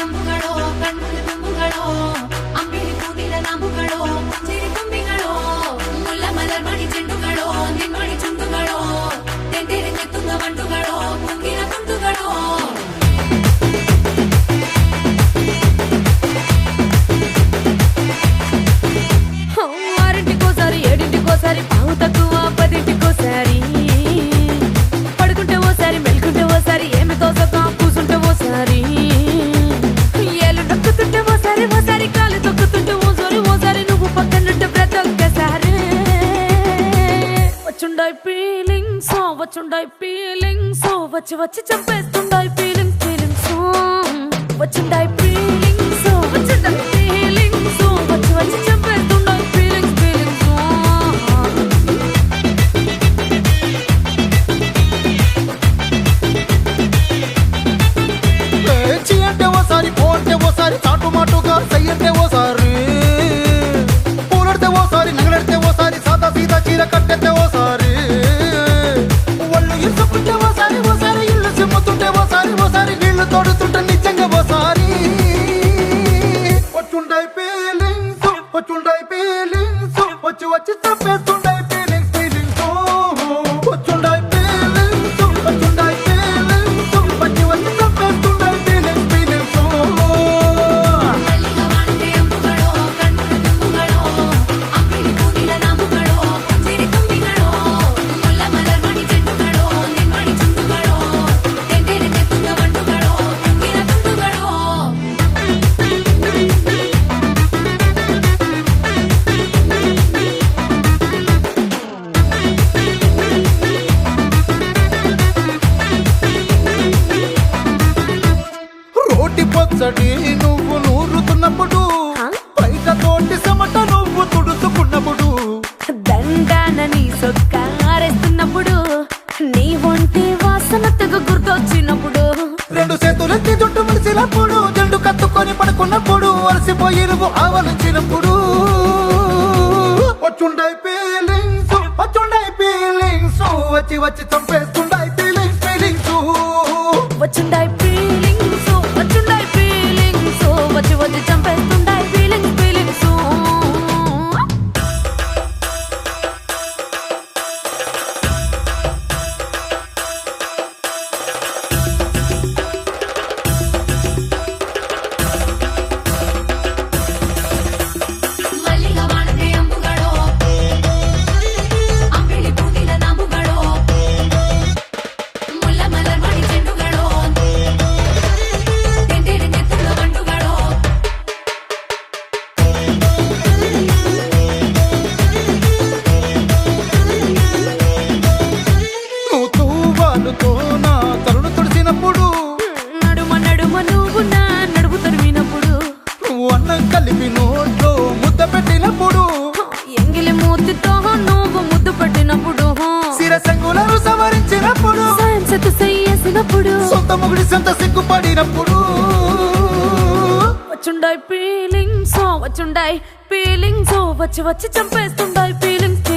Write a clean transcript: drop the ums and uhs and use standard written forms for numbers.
ಅಂಬುಗಳೋ ಕಣ್ಣುಗಳ ತುಂಬುಗಳೋ ಅಂಬಿಳಿ ಕೂದಿನ ನಂಬುಗಳೋ ಚಿರಿ ತುಂಬಿಗಳೋ ಮುಲ್ಲ ಮಲರ್ ಮಣಿ ಚೆಂಡುಗಳೋ ನಿನ್ಮಣಿ ಚುಂಡುಗಳೋ ತೆಂದಿರಿ ತೆತ್ತುಂಗ ಬಂಡುಗಳೋ ಮುಂಗಿನ ತುಂಡುಗಳೋ ఆరింటికోసారి ఏడింటికోసారి పావు తక్కువ పదింటికోసారి పడుకుంటే ఓసారి మెలుకుంటే ఓసారి ఏమి తోసక కూసుంటే ఓసారి ఏళ్ళు నొక్కుతుంటే ఓసారి ఓసారి కాలు తొక్కుతుంటే ఓసారి ఓసారి నువ్వు పక్కనుంటే ప్రతి ఒక్కసారి వచ్చుండాయి ఫీలింగ్స్ వచ్చి వచ్చి చంపేస్తుండాయి ఫీలింగ్స్ వచ్చుండాయి ఫీలింగ్స్ వచ్చుండాయి ఫీలింగ్స్ వచ్చి వచ్చి చంపేస్తుండాయి ఫీలింగ్స్ చీ అంటే ఓసారి పోంటే ఓసారి చాటు మాటుగా సై అంటే ఓసారి పూలడితే ఓసారి నగలడితే ఓసారి సాదా సీదా చీర కట్టెతే ఓసారి ఒళ్ళు ఇసుకుంటే ఓసారి ఓసారి ఇల్లు సిమ్ముతుంటే ఓసారి ఓసారి నీళ్లు తోడుతుంటే నిజంగా ఓసారి వచ్చుండాయి ఫీలింగ్స్ వచ్చి వచ్చి చంపేస్తుండాయి ఫీలింగ్స్ వచ్చుండాయి ఫీలింగ్స్ వచ్చి వచ్చి చంపేస్తుండాయి ఫీలింగ్స్ మల్లిగా వాడితే అంబుಗಳೋ కಣ್ಣుల తుంబుಗಳೋ అంబిలి కూదిన ನಂಬುಗಳೋ చిరి ತುಂಬಿಗಳೋ ముల్ల మలర్ మణి చెండుಗಳೋ నిన్మణి చుండుಗಳೋ తెందిరి తెత్తుంగ ಬಂಡುಗಳೋ ಮುಂಗಿನ ತುಂಡುಗಳೋ రోటి పచ్చడి నువ్వు నూరుతున్నప్పుడు బయట తోటి సమట నువ్వు తుడుచుకున్నప్పుడు దండాన నీ సొక్కారేస్తున్నప్పుడు నీ ఒంటి వాసన తెగ గుర్తొచ్చినప్పుడు రెండు చేతులెత్తి జుట్టు ముడిసినప్పుడు జండు కత్తుకొని పడుకున్నప్పుడు అలసిపోయి నువ్వు ఆవలించినప్పుడు వచ్చుండాయి ఫీలింగ్స్ వచ్చి వచ్చి చంపేస్తుండాయి ఫీలింగ్స్ వచ్చుండాయి ఫీలింగ్స్ వచ్చి వచ్చి చంపేస్తుండాయి ఫీలింగ్స్ మల్లిగా వాడితే అంబుಗಳೋ అంబిలి కూదిన ನಂಬುಗಳೋ ముల్ల మలర్ మణి చెండుಗಳೋ తెందిరి తెత్తుంగ ಬಂಡುಗಳೋ నువ్వు తూవాలుతో నా తరుణు తుడిచినప్పుడు నడుమ నువ్వు నా నడుపు తరిమినప్పుడు నువ్వు అన్నం కలిపి నోట్లో ముద్ద పెట్టినప్పుడు ఎంగిలి మూతితో నువ్వు ముద్దు పట్టినప్పుడు శిరసంగులను సవరించినప్పుడు సైన్స్ చేసినప్పుడు సొంత ముగుడి సొంత సిగ్గుపడినప్పుడు వచ్చుండాయి ఫీలింగ్స్ వచ్చి వచ్చి చంపేస్తుండాయి ఫీలింగ్స్